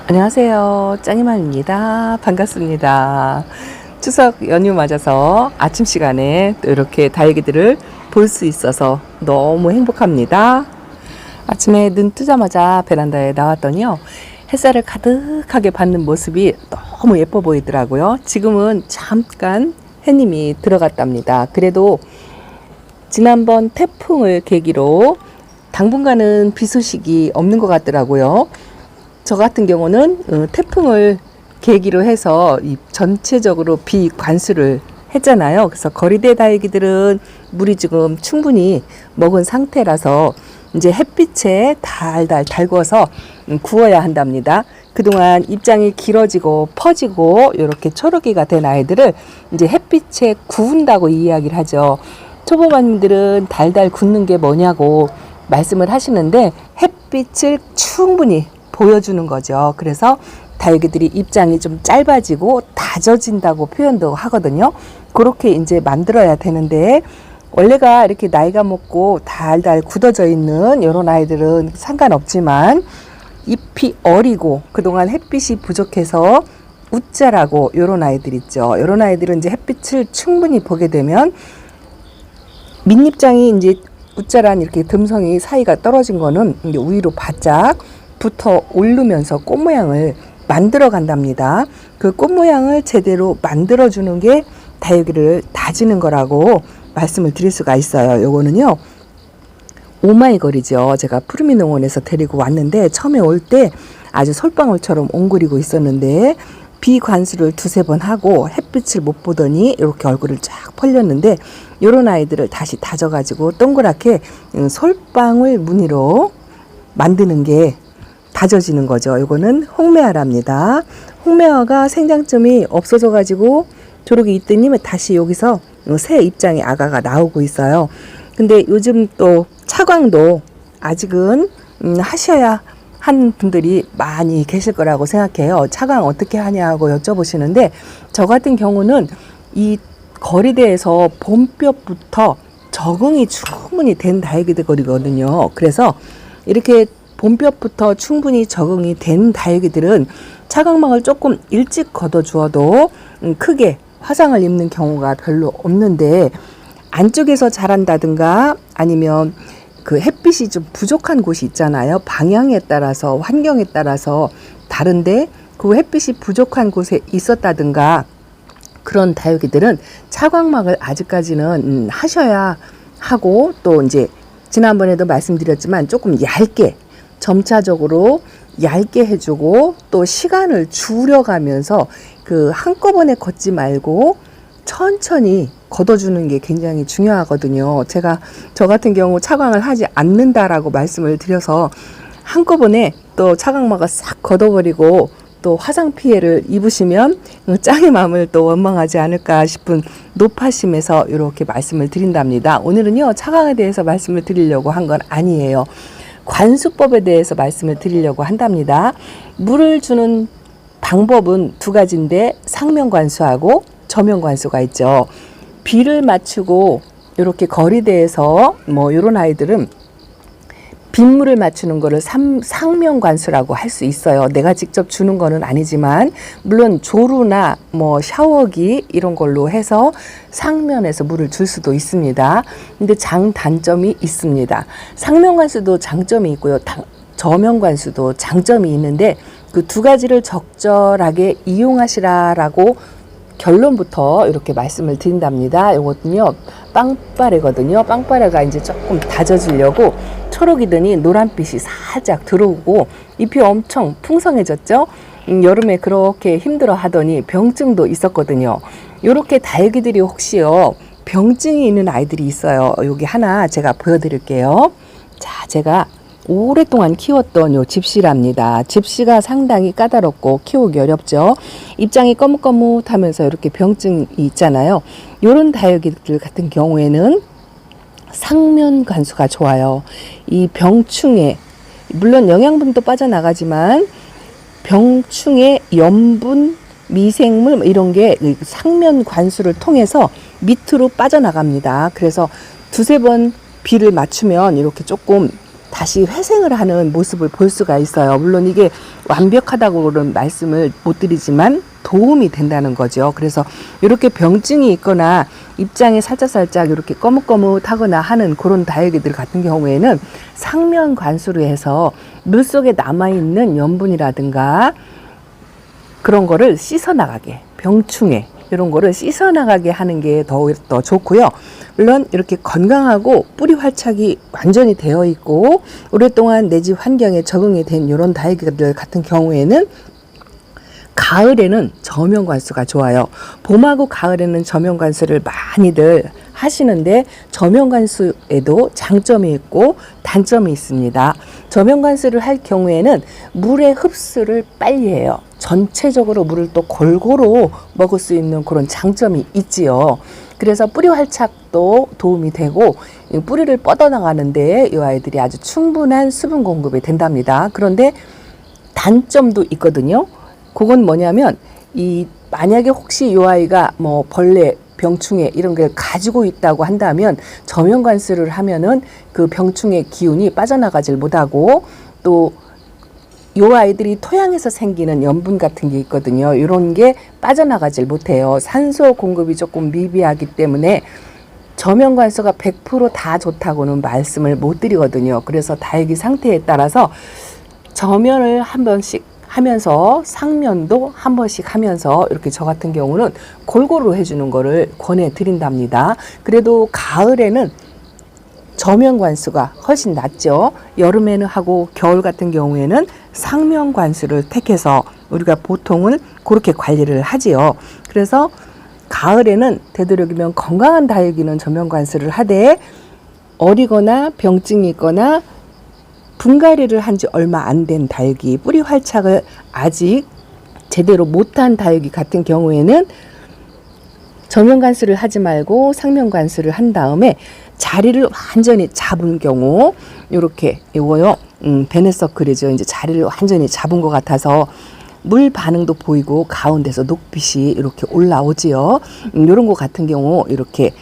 안녕하세요. 짱이맘입니다. 반갑습니다. 추석 연휴 맞아서 아침 시간에 또 이렇게 다육이들을 볼 수 있어서 너무 행복합니다. 아침에 눈 뜨자마자 베란다에 나왔더니요. 햇살을 가득하게 받는 모습이 너무 예뻐 보이더라고요. 지금은 잠깐 해님이 들어갔답니다. 그래도 지난번 태풍을 계기로 당분간은 비 소식이 없는 것 같더라고요. 저 같은 경우는 태풍을 계기로 해서 이 전체적으로 비 관수를 했잖아요. 그래서 거리대 다육이들은 물이 지금 충분히 먹은 상태라서 이제 햇빛에 달달 달궈서 구워야 한답니다. 그동안 입장이 길어지고 퍼지고 이렇게 초록이가 된 아이들을 이제 햇빛에 구운다고 이야기를 하죠. 초보반님들은 달달 굽는 게 뭐냐고 말씀을 하시는데 햇빛을 충분히 보여주는 거죠. 그래서 다육이들이 입장이 좀 짧아지고 다져진다고 표현도 하거든요. 그렇게 이제 만들어야 되는데 원래가 이렇게 나이가 먹고 달달 굳어져 있는 이런 아이들은 상관없지만 잎이 어리고 그동안 햇빛이 부족해서 웃자라고 이런 아이들 있죠. 이런 아이들은 이제 햇빛을 충분히 보게 되면 밑잎장이 이제 웃자란 이렇게 듬성이 사이가 떨어진 거는 이제 위로 바짝 붙어 오르면서 꽃 모양을 만들어 간답니다. 그 꽃 모양을 제대로 만들어 주는 게 다육이를 다지는 거라고 말씀을 드릴 수가 있어요. 요거는요. 오마이걸이죠. 제가 푸르미 농원에서 데리고 왔는데 처음에 올 때 아주 솔방울처럼 옹그리고 있었는데 비 관수를 두세 번 하고 햇빛을 못 보더니 이렇게 얼굴을 쫙 벌렸는데 요런 아이들을 다시 다져가지고 동그랗게 솔방울 무늬로 만드는 게 다져지는 거죠. 이거는 홍매화랍니다. 홍매화가 생장점이 없어져 가지고 초록이 있더니 다시 여기서 새 입장의 아가가 나오고 있어요. 근데 요즘 또 차광도 아직은 하셔야 한 분들이 많이 계실 거라고 생각해요. 차광 어떻게 하냐고 여쭤보시는데 저 같은 경우는 이 거리대에서 봄볕부터 적응이 충분히 된 다육이들거든요. 그래서 이렇게 봄볕부터 충분히 적응이 된 다육이들은 차광막을 조금 일찍 걷어주어도 크게 화상을 입는 경우가 별로 없는데 안쪽에서 자란다든가 아니면 그 햇빛이 좀 부족한 곳이 있잖아요. 방향에 따라서 환경에 따라서 다른데 그 햇빛이 부족한 곳에 있었다든가 그런 다육이들은 차광막을 아직까지는 하셔야 하고 또 이제 지난번에도 말씀드렸지만 조금 얇게 점차적으로 얇게 해주고 또 시간을 줄여가면서 그 한꺼번에 걷지 말고 천천히 걷어주는 게 굉장히 중요하거든요. 제가 저 같은 경우 차광을 하지 않는다라고 말씀을 드려서 한꺼번에 또 차광막을 싹 걷어버리고 또 화상 피해를 입으시면 짱의 마음을 또 원망하지 않을까 싶은 노파심에서 이렇게 말씀을 드린답니다. 오늘은요 차광에 대해서 말씀을 드리려고 한 건 아니에요. 관수법에 대해서 말씀을 드리려고 한답니다. 물을 주는 방법은 두 가지인데 상면관수하고 저면관수가 있죠. 비를 맞추고 이렇게 거리대에서 뭐 이런 아이들은 빗물을 맞추는 거를 상면관수라고 할 수 있어요. 내가 직접 주는 거는 아니지만 물론 조루나 뭐 샤워기 이런 걸로 해서 상면에서 물을 줄 수도 있습니다. 근데 장단점이 있습니다. 상면관수도 장점이 있고요. 저면관수도 장점이 있는데 그 두 가지를 적절하게 이용하시라라고 결론부터 이렇게 말씀을 드린답니다. 이것은요 빵빠레거든요. 빵빠레가 이제 조금 다져지려고 초록이더니 노란빛이 살짝 들어오고 잎이 엄청 풍성해졌죠. 여름에 그렇게 힘들어 하더니 병증도 있었거든요. 이렇게 다육이들이 혹시요 병증이 있는 아이들이 있어요. 여기 하나 제가 보여드릴게요. 자, 제가 오랫동안 키웠던 요 집시랍니다. 집시가 상당히 까다롭고 키우기 어렵죠. 입장이 거뭇거뭇하면서 이렇게 병증이 있잖아요. 요런 다육이들 같은 경우에는 상면 관수가 좋아요. 이 병충해 물론 영양분도 빠져나가지만 병충해 염분 미생물 이런 게 상면 관수를 통해서 밑으로 빠져나갑니다. 그래서 두세 번 비를 맞추면 이렇게 조금 다시 회생을 하는 모습을 볼 수가 있어요. 물론 이게 완벽하다고는 말씀을 못 드리지만 도움이 된다는 거죠. 그래서 이렇게 병증이 있거나 입장이 살짝살짝 이렇게 거뭇거뭇하거나 하는 그런 다육이들 같은 경우에는 상면 관수로 해서 물속에 남아있는 염분이라든가 그런 거를 씻어나가게, 병충해 이런 거를 씻어나가게 하는 게 더 좋고요. 물론 이렇게 건강하고 뿌리 활착이 완전히 되어 있고 오랫동안 내 집 환경에 적응이 된 이런 다육이들 같은 경우에는 가을에는 저면관수가 좋아요. 봄하고 가을에는 저면관수를 많이들 하시는데 저면관수에도 장점이 있고 단점이 있습니다. 저면관수를 할 경우에는 물의 흡수를 빨리 해요. 전체적으로 물을 또 골고루 먹을 수 있는 그런 장점이 있지요. 그래서 뿌리 활착도 도움이 되고 뿌리를 뻗어나가는데 이 아이들이 아주 충분한 수분 공급이 된답니다. 그런데 단점도 있거든요. 그건 뭐냐면 만약에 혹시 이 아이가 뭐 벌레, 병충해 이런 걸 가지고 있다고 한다면 저면관수를 하면은 그 병충해 기운이 빠져나가질 못하고 또 이 아이들이 토양에서 생기는 염분 같은 게 있거든요. 이런 게 빠져나가질 못해요. 산소 공급이 조금 미비하기 때문에 저면관수가 100% 좋다고는 말씀을 못 드리거든요. 그래서 다육이 상태에 따라서 저면을 한 번씩 하면서 상면도 한 번씩 하면서 이렇게 저 같은 경우는 골고루 해주는 거를 권해 드린답니다. 그래도 가을에는 저면 관수가 훨씬 낫죠. 여름에는 하고 겨울 같은 경우에는 상면 관수를 택해서 우리가 보통은 그렇게 관리를 하지요. 그래서 가을에는 되도록이면 건강한 다육이는 저면 관수를 하되 어리거나 병증이 있거나 분갈이를 한 지 얼마 안 된 다육이, 뿌리 활착을 아직 제대로 못한 다육이 같은 경우에는 저면 관수를 하지 말고 상면 관수를 한 다음에 자리를 완전히 잡은 경우 이렇게 이거요 베네서클이죠. 이제 자리를 완전히 잡은 것 같아서 물 반응도 보이고 가운데서 녹빛이 이렇게 올라오지요. 이런 것 같은 경우 이렇게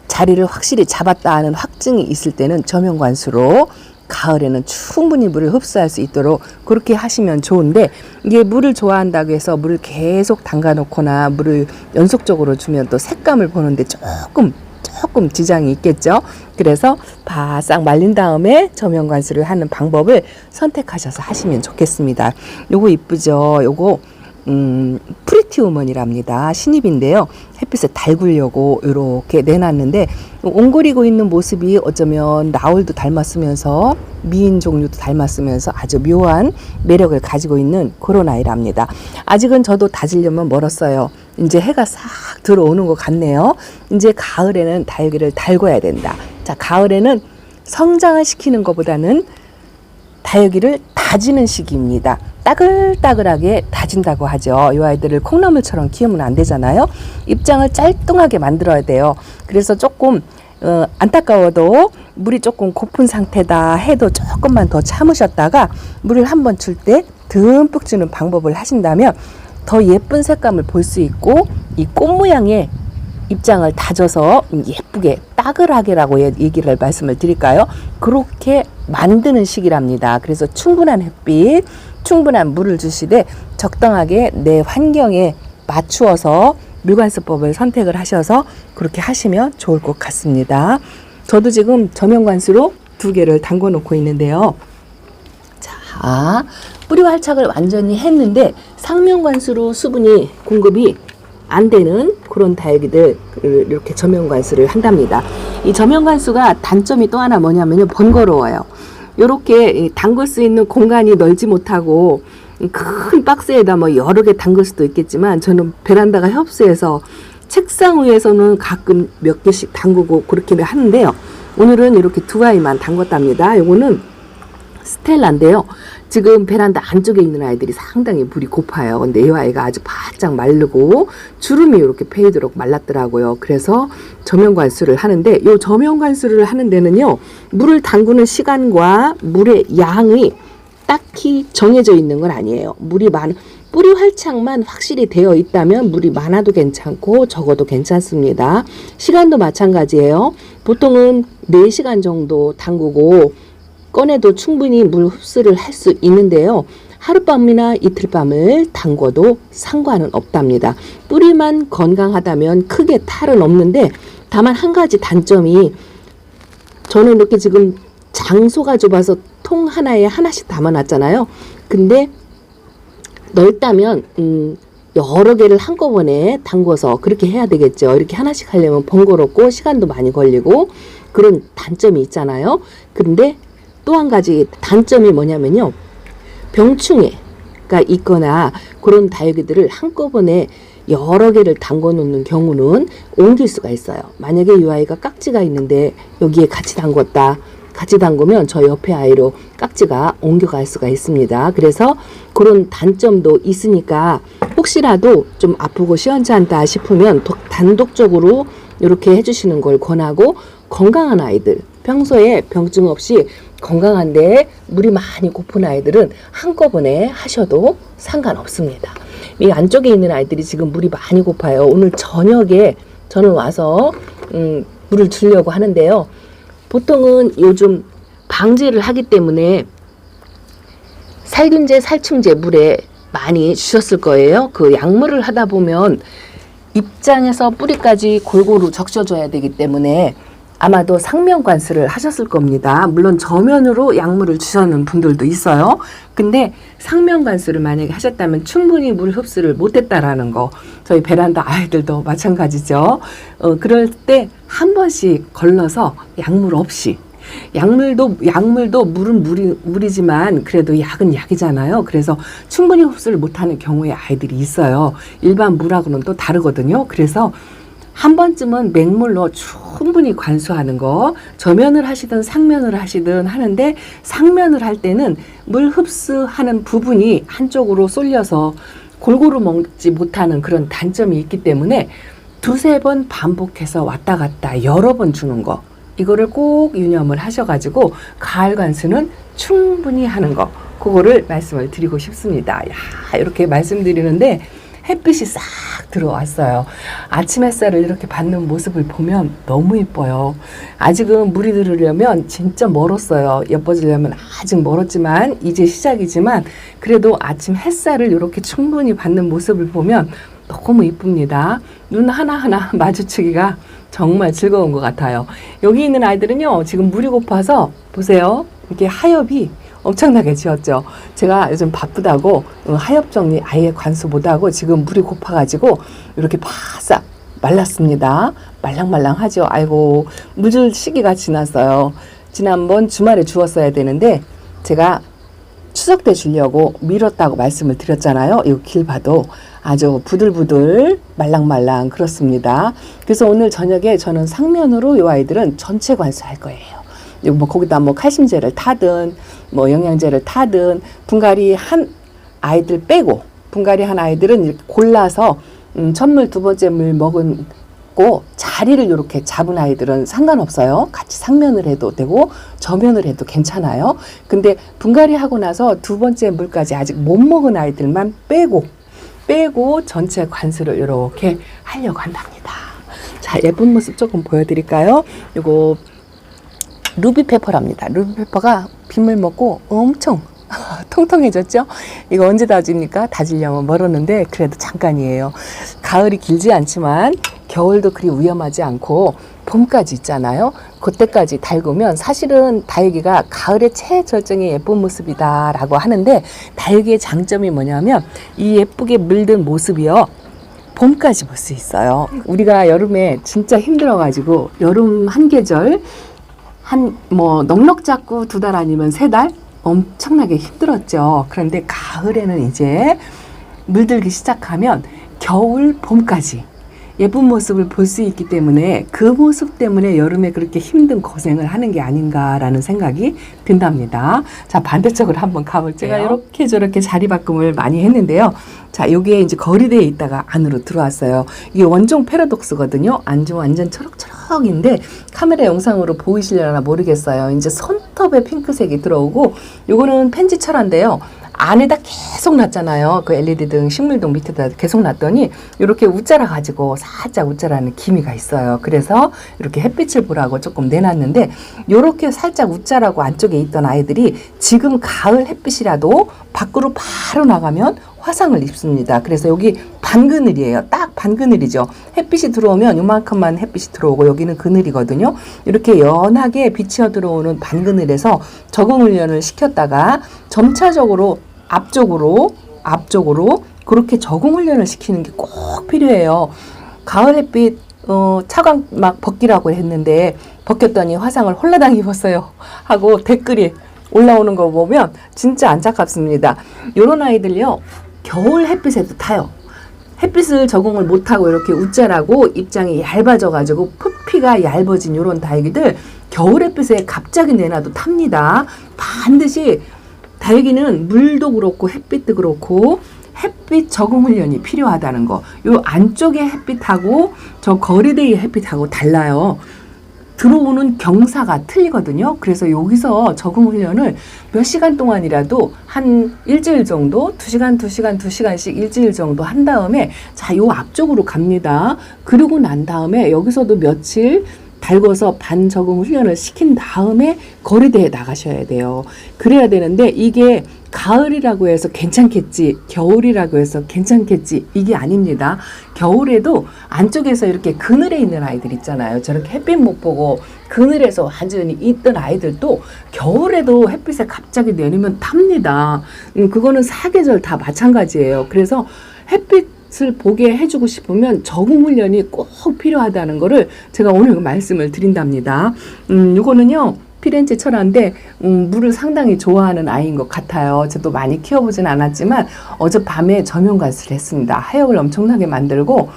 자리를 확실히 잡았다 하는 확증이 있을 때는 저면 관수로 가을에는 충분히 물을 흡수할 수 있도록 그렇게 하시면 좋은데 이게 물을 좋아한다고 해서 물을 계속 담가 놓거나 물을 연속적으로 주면 또 색감을 보는데 조금 지장이 있겠죠. 그래서 바싹 말린 다음에 저면 관수를 하는 방법을 선택하셔서 하시면 좋겠습니다. 요거 이쁘죠. 요거 프리티 우먼이랍니다. 신입인데요. 햇빛에 달구려고 이렇게 내놨는데 옹그리고 있는 모습이 어쩌면 나올도 닮았으면서 미인 종류도 닮았으면서 아주 묘한 매력을 가지고 있는 그런 아이랍니다. 아직은 저도 다지려면 멀었어요. 이제 해가 싹 들어오는 것 같네요. 이제 가을에는 다육이를 달궈야 된다. 자, 가을에는 성장을 시키는 것보다는 다육이를 다지는 시기입니다. 따글따글하게 다진다고 하죠. 이 아이들을 콩나물처럼 키우면 안 되잖아요. 입장을 짤뚱하게 만들어야 돼요. 그래서 조금 안타까워도 물이 조금 고픈 상태다 해도 조금만 더 참으셨다가 물을 한번 줄 때 듬뿍 주는 방법을 하신다면 더 예쁜 색감을 볼 수 있고 이 꽃 모양의 입장을 다져서 예쁘게 따글하게라고 얘기를 말씀을 드릴까요? 그렇게 만드는 시기랍니다. 그래서 충분한 햇빛, 충분한 물을 주시되 적당하게 내 환경에 맞추어서 물관수법을 선택을 하셔서 그렇게 하시면 좋을 것 같습니다. 저도 지금 저면관수로 2개를 담궈 놓고 있는데요. 자, 뿌리 활착을 완전히 했는데 상면관수로 수분이 공급이 안 되는 그런 다육이들 이렇게 저면관수를 한답니다. 이 저면관수가 단점이 또 하나 뭐냐면요, 번거로워요. 이렇게 담글 수 있는 공간이 넓지 못하고 큰 박스에다 뭐 여러 개 담글 수도 있겠지만 저는 베란다가 협소해서 책상 위에서는 가끔 몇 개씩 담그고 그렇게 하는데요. 오늘은 이렇게 2아이만 담궜답니다. 요거는 스텔라인데요. 지금 베란다 안쪽에 있는 아이들이 상당히 물이 고파요. 근데 이 아이가 아주 바짝 마르고 주름이 이렇게 패이도록 말랐더라고요. 그래서 저면관수를 하는데 이 저면관수를 하는 데는요, 물을 담그는 시간과 물의 양이 딱히 정해져 있는 건 아니에요. 뿌리 활착만 확실히 되어 있다면 물이 많아도 괜찮고 적어도 괜찮습니다. 시간도 마찬가지예요. 보통은 4시간 정도 담그고 꺼내도 충분히 물 흡수를 할 수 있는데요. 하룻밤이나 이틀밤을 담궈도 상관은 없답니다. 뿌리만 건강하다면 크게 탈은 없는데 다만 한 가지 단점이 저는 이렇게 지금 장소가 좁아서 통 하나에 하나씩 담아놨잖아요. 근데 넓다면 여러 개를 한꺼번에 담궈서 그렇게 해야 되겠죠. 이렇게 하나씩 하려면 번거롭고 시간도 많이 걸리고 그런 단점이 있잖아요. 근데 또 한 가지 단점이 뭐냐면요. 병충해가 있거나 그런 다육이들을 한꺼번에 여러 개를 담궈 놓는 경우는 옮길 수가 있어요. 만약에 이 아이가 깍지가 있는데 여기에 같이 담궜다. 같이 담그면 저 옆에 아이로 깍지가 옮겨갈 수가 있습니다. 그래서 그런 단점도 있으니까 혹시라도 좀 아프고 시원찮다 싶으면 단독적으로 이렇게 해주시는 걸 권하고, 건강한 아이들, 평소에 병증 없이 건강한데 물이 많이 고픈 아이들은 한꺼번에 하셔도 상관없습니다. 이 안쪽에 있는 아이들이 지금 물이 많이 고파요. 오늘 저녁에 저는 와서 물을 주려고 하는데요. 보통은 요즘 방제를 하기 때문에 살균제, 살충제 물에 많이 주셨을 거예요. 그 약물을 하다 보면 입장에서 뿌리까지 골고루 적셔줘야 되기 때문에 아마도 상면 관수를 하셨을 겁니다. 물론 저면으로 약물을 주시는 분들도 있어요. 근데 상면 관수를 만약에 하셨다면 충분히 물 흡수를 못했다라는 거. 저희 베란다 아이들도 마찬가지죠. 그럴 때 한 번씩 걸러서 약물 없이, 약물도 물은 물이지만 그래도 약은 약이잖아요. 그래서 충분히 흡수를 못하는 경우에 아이들이 있어요. 일반 물하고는 또 다르거든요. 그래서 한 번쯤은 맹물로 충분히 관수하는 거, 저면을 하시든 상면을 하시든 하는데, 상면을 할 때는 물 흡수하는 부분이 한쪽으로 쏠려서 골고루 먹지 못하는 그런 단점이 있기 때문에 두세 번 반복해서 왔다 갔다 여러 번 주는 거, 이거를 꼭 유념을 하셔가지고 가을 관수는 충분히 하는 거, 그거를 말씀을 드리고 싶습니다. 야, 이렇게 말씀드리는데 햇빛이 싹 들어왔어요. 아침 햇살을 이렇게 받는 모습을 보면 너무 예뻐요. 아직은 물이 들으려면 진짜 멀었어요. 예뻐지려면 아직 멀었지만 이제 시작이지만 그래도 아침 햇살을 이렇게 충분히 받는 모습을 보면 너무 이쁩니다. 눈 하나하나 마주치기가 정말 즐거운 것 같아요. 여기 있는 아이들은요, 지금 물이 고파서 보세요. 이렇게 하엽이 엄청나게 지었죠. 제가 요즘 바쁘다고 하엽 정리 아예 관수 못하고 지금 물이 고파가지고 이렇게 바싹 말랐습니다. 말랑말랑하죠. 아이고, 물 줄 시기가 지났어요. 지난번 주말에 주었어야 되는데 제가 추석 때 주려고 미뤘다고 말씀을 드렸잖아요. 이 길 봐도 아주 부들부들 말랑말랑 그렇습니다. 그래서 오늘 저녁에 저는 상면으로 이 아이들은 전체 관수할 거예요. 뭐 거기다 뭐 칼슘제를 타든 뭐 영양제를 타든, 분갈이 한 아이들 빼고, 분갈이 한 아이들은 이렇게 골라서 첫물 두 번째 물 먹고 자리를 이렇게 잡은 아이들은 상관없어요. 같이 상면을 해도 되고 저면을 해도 괜찮아요. 근데 분갈이 하고 나서 두 번째 물까지 아직 못 먹은 아이들만 빼고 전체 관수를 이렇게 하려고 한답니다. 자, 예쁜 모습 조금 보여드릴까요? 요거 루비페퍼랍니다. 루비페퍼가 빗물 먹고 엄청 통통해졌죠? 이거 언제 다집니까? 다지려면 멀었는데 그래도 잠깐이에요. 가을이 길지 않지만 겨울도 그리 위험하지 않고 봄까지 있잖아요. 그때까지 달구면 사실은 다육이가 가을의 최절정의 예쁜 모습이다 라고 하는데, 다육이의 장점이 뭐냐면 이 예쁘게 물든 모습이요, 봄까지 볼 수 있어요. 우리가 여름에 진짜 힘들어가지고 여름 한 계절 뭐 넉넉 잡고 2달 아니면 3달 엄청나게 힘들었죠. 그런데 가을에는 이제 물들기 시작하면 겨울, 봄까지 예쁜 모습을 볼 수 있기 때문에 그 모습 때문에 여름에 그렇게 힘든 고생을 하는 게 아닌가라는 생각이 든답니다. 자, 반대쪽으로 한번 가볼게요. 제가 이렇게 저렇게 자리바꿈을 많이 했는데요. 자, 여기에 이제 거리대에 있다가 안으로 들어왔어요. 이게 원종 패러독스거든요. 안주 완전 초록초록인데 카메라 영상으로 보이시려나 모르겠어요. 이제 손톱에 핑크색이 들어오고, 요거는 펜지철화인데요. 안에다 계속 놨잖아요. 그 LED 등 식물등 밑에다 계속 놨더니 이렇게 웃자라 가지고 살짝 웃자라는 기미가 있어요. 그래서 이렇게 햇빛을 보라고 조금 내놨는데 이렇게 살짝 웃자라고 안쪽에 있던 아이들이 지금 가을 햇빛이라도 밖으로 바로 나가면 화상을 입습니다. 그래서 여기 반그늘이에요. 딱 반그늘이죠. 햇빛이 들어오면 요만큼만 햇빛이 들어오고 여기는 그늘이거든요. 이렇게 연하게 비치어 들어오는 반그늘에서 적응 훈련을 시켰다가 점차적으로 앞쪽으로 그렇게 적응 훈련을 시키는 게 꼭 필요해요. 가을 햇빛 차광 막 벗기라고 했는데 벗겼더니 화상을 홀라당 입었어요 하고 댓글이 올라오는 거 보면 진짜 안타깝습니다. 요런 아이들요, 겨울 햇빛에도 타요. 햇빛을 적응을 못하고 이렇게 웃자라고 입장이 얇아져가지고 표피가 얇아진 요런 다육이들 겨울 햇빛에 갑자기 내놔도 탑니다. 반드시 다육이는 물도 그렇고 햇빛도 그렇고 햇빛 적응 훈련이 필요하다는 거. 요 안쪽에 햇빛하고 저 거리대의 햇빛하고 달라요. 들어오는 경사가 틀리거든요. 그래서 여기서 적응 훈련을 몇 시간 동안이라도 한 일주일 정도, 2시간씩 일주일 정도 한 다음에 자, 요 앞쪽으로 갑니다. 그러고 난 다음에 여기서도 며칠 달궈서 반적응 훈련을 시킨 다음에 거리대에 나가셔야 돼요. 그래야 되는데 이게 가을이라고 해서 괜찮겠지, 겨울이라고 해서 괜찮겠지, 이게 아닙니다. 겨울에도 안쪽에서 이렇게 그늘에 있는 아이들 있잖아요. 저렇게 햇빛 못 보고 그늘에서 완전히 있던 아이들도 겨울에도 햇빛에 갑자기 내리면 탑니다. 그거는 사계절 다 마찬가지예요. 그래서 햇빛을 보게 해주고 싶으면 적응 훈련이 꼭 필요하다는 거를 제가 오늘 말씀을 드린답니다. 이거는요, 피렌체 철화인데 물을 상당히 좋아하는 아이인 것 같아요. 저도 많이 키워보진 않았지만 어젯밤에 저면관수를 했습니다. 하역을 엄청나게 만들고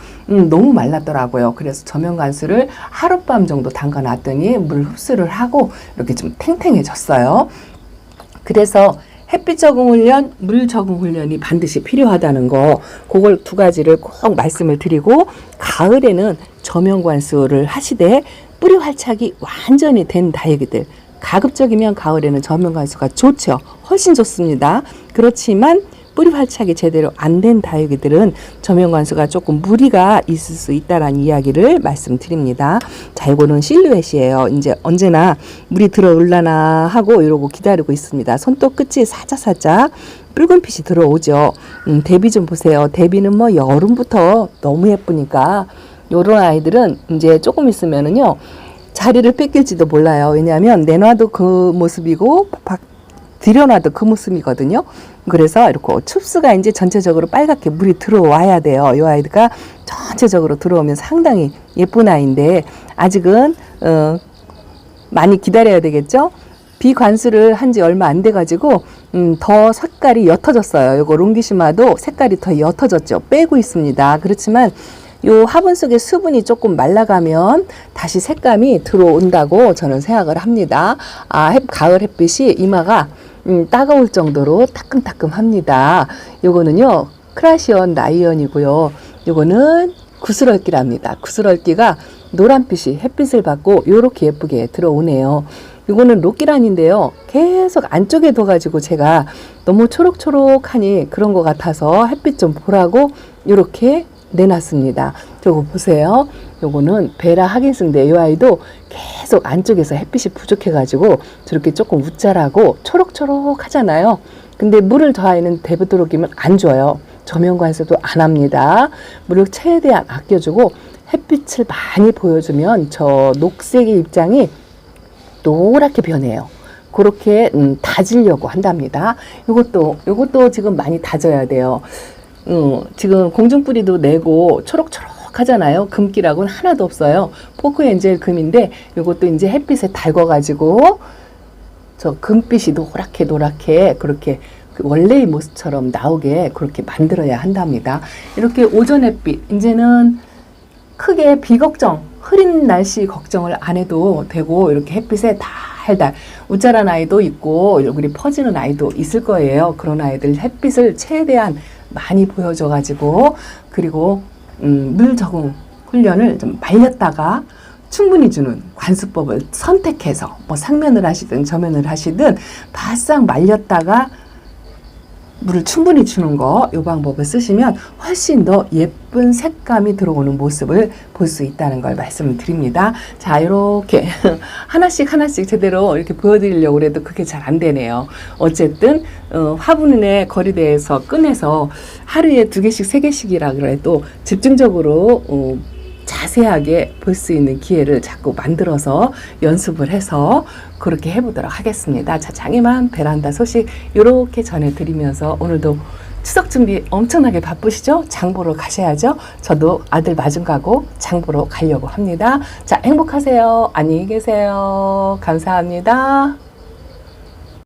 너무 말랐더라고요. 그래서 저면관수를 하룻밤 정도 담가놨더니 물 흡수를 하고 이렇게 좀 탱탱해졌어요. 그래서 햇빛 적응 훈련, 물 적응 훈련이 반드시 필요하다는 거, 그걸 두 가지를 꼭 말씀을 드리고, 가을에는 저면관수를 하시되 뿌리 활착이 완전히 된 다육이들, 가급적이면 가을에는 저면관수가 좋죠. 훨씬 좋습니다. 그렇지만 뿌리 활착이 제대로 안 된 다육이들은 저면관수가 조금 무리가 있을 수 있다라는 이야기를 말씀드립니다. 자, 이거는 실루엣이에요. 이제 언제나 물이 들어올라나 하고 이러고 기다리고 있습니다. 손톱 끝이 살짝 붉은빛이 들어오죠. 대비 좀 보세요. 대비는 뭐 여름부터 너무 예쁘니까 요런 아이들은 이제 조금 있으면은요, 자리를 뺏길지도 몰라요. 왜냐하면 내놔도 그 모습이고 들여놔도 그 모습이거든요. 그래서 이렇게 춥스가 이제 전체적으로 빨갛게 물이 들어와야 돼요. 이 아이가 전체적으로 들어오면 상당히 예쁜 아이인데 아직은 많이 기다려야 되겠죠. 비관수를 한 지 얼마 안 돼가지고 더 색깔이 옅어졌어요. 요거 롱기시마도 색깔이 더 옅어졌죠. 빼고 있습니다. 그렇지만 요 화분 속에 수분이 조금 말라가면 다시 색감이 들어온다고 저는 생각을 합니다. 가을 햇빛이 이마가 따가울 정도로 따끔따끔합니다. 요거는요, 크라시언 라이언이고요. 요거는 구슬얼기랍니다. 구슬얼기가 노란빛이 햇빛을 받고 요렇게 예쁘게 들어오네요. 이거는 로끼란인데요. 계속 안쪽에 둬가지고 제가 너무 초록초록하니 그런 것 같아서 햇빛 좀 보라고 요렇게 내놨습니다. 저거 보세요. 요거는 베라 하긴스인데 이 아이도 계속 안쪽에서 햇빛이 부족해가지고 저렇게 조금 웃자라고 초록초록 하잖아요. 근데 물을 더하는 대부도록이면 안 줘요. 저면관수도 안 합니다. 물을 최대한 아껴주고 햇빛을 많이 보여주면 저 녹색의 입장이 노랗게 변해요. 그렇게 다지려고 한답니다. 요것도 지금 많이 다져야 돼요. 지금 공중뿌리도 내고 초록초록 하잖아요. 금기라고는 하나도 없어요. 포크엔젤 금인데 요것도 이제 햇빛에 달궈가지고 저 금빛이 노랗게 그렇게 원래의 모습처럼 나오게 그렇게 만들어야 한답니다. 이렇게 오전 햇빛, 이제는 크게 비걱정, 흐린 날씨 걱정을 안 해도 되고 이렇게 햇빛에 달달 웃자란 아이도 있고 얼굴이 퍼지는 아이도 있을 거예요. 그런 아이들 햇빛을 최대한 많이 보여줘가지고 그리고 물 적응 훈련을 좀 말렸다가 충분히 주는 관수법을 선택해서 뭐 상면을 하시든 저면을 하시든 바싹 말렸다가 물을 충분히 주는 거, 이 방법을 쓰시면 훨씬 더 예쁜 색감이 들어오는 모습을 볼 수 있다는 걸 말씀을 드립니다. 자, 이렇게 하나씩 제대로 이렇게 보여드리려고 해도 그게 잘 안 되네요. 어쨌든 화분의 거리대에서 꺼내서 하루에 2개씩 3개씩이라 그래도 집중적으로 자세하게 볼 수 있는 기회를 자꾸 만들어서 연습을 해서 그렇게 해보도록 하겠습니다. 자, 장애만 베란다 소식 이렇게 전해드리면서 오늘도 추석 준비 엄청나게 바쁘시죠? 장 보러 가셔야죠. 저도 아들 마중 가고 장 보러 가려고 합니다. 자, 행복하세요. 안녕히 계세요. 감사합니다.